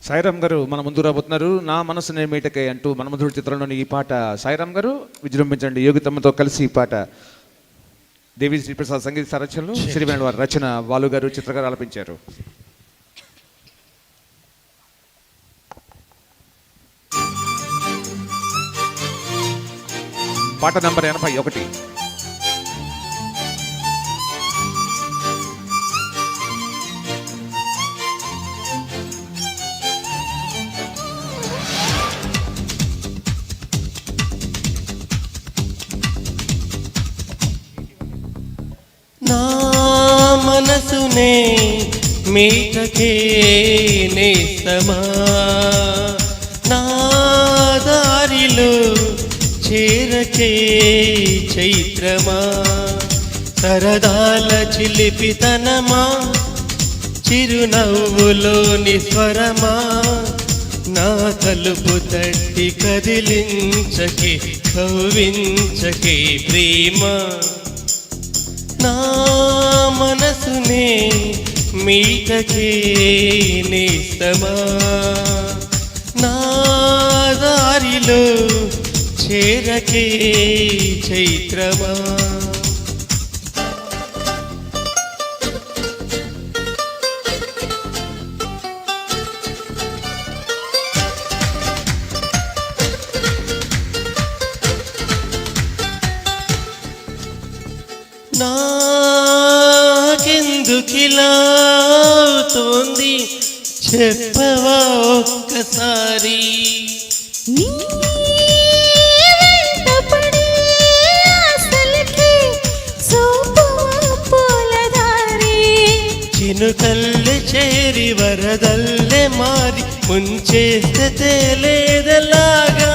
సాయిరామ్ గారు మన ముందు రాబోతున్నారు. నా మనసునే మీటకే అంటూ మనమధుడు చిత్రంలోని ఈ పాట సాయిరామ్ గారు విజృంభించండి. యోగితమ్మతో కలిసి ఈ పాట దేవి శ్రీప్రసాద్ సంగీత సంరచనలు, శ్రీవేణు వారి రచన, బాలు గారు చిత్రగారు ఆలపించారు. పాట నంబర్ 81. నా మనసునే మీటకే నేస్తమా, నా దారిలో చేరకే చైత్రమా, సరదాల చిలిపితనమా, చిరునవ్వులోని స్వరమా, నా తలుపు తట్టి కదిలించకే కవ్వించకే ప్రేమ. నా మనసునే మీటకే నేస్తమా, నా దారిలో చేరకే చైత్రమా. నాకెందుకిలా అవుతోంది చెప్పవా ఒక్కసారి, చినుకల్లె చేరి వరదల్లె మారి ముంచేస్తే తేలేదలాగా,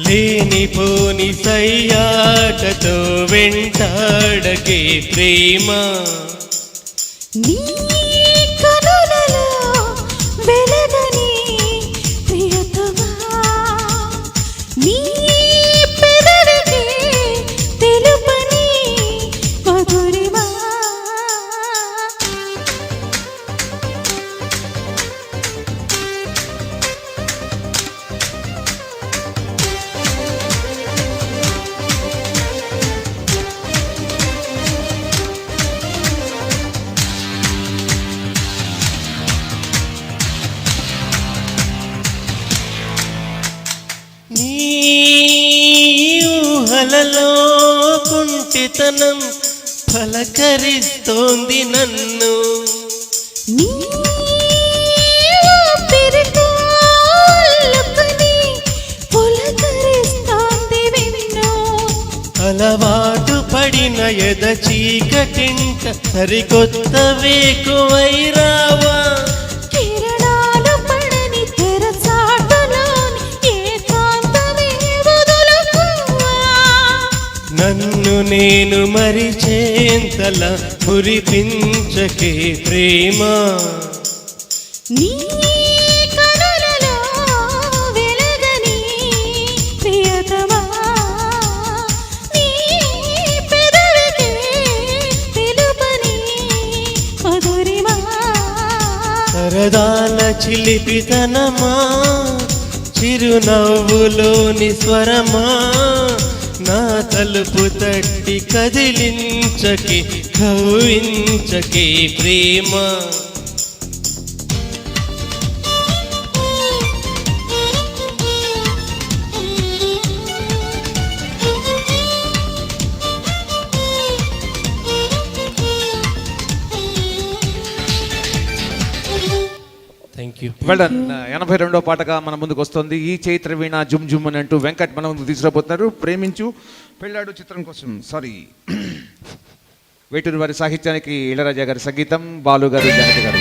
లేనిపోని సయ్యాటతో వెంటాడకే ప్రేమ. నీ కనులలో వెలగని ప్రియతమా, నీ పెదవికి తెలుపని మధురిమా. నీ ఊహలలో కుంటితనం పలకరిస్తోంది నన్ను, నీ ఊపిరితో అల్లుకుని పులకరిస్తోంది వెన్ను, అలవాటు పడిన ఎద చీకటింట సరికొత్త వేకువై రావా, కిరణాలు పడని తెరచాటులోని ఏకాంతమే వదులుకోవా. నన్ను నేను మరిచేంతలా మురిపించకే ప్రేమ. నీ కనులలో వెలగని ప్రియతమా, నీ పెదవికి తెలుపని మధురిమా. సరదాల చిలిపితనమా, చిరునవ్వులోని స్వరమా, నా తలుపు తట్టి కదిలించకే కవ్వించకే ప్రేమ. Thank you. వెల్డన్. 82వ పాటగా మన ముందుకు వస్తుంది ఈ చైత్ర వీణ జుమ్ జుమ్ అని అంటూ వెంకట్ మన ముందు తీసుకురాబోతున్నారు. ప్రేమించు పెళ్ళాడు చిత్రం కోసం వేటూరి వారి సాహిత్యానికి ఇళరాజా గారి సంగీతం, బాలు గారు, జానకి గారు.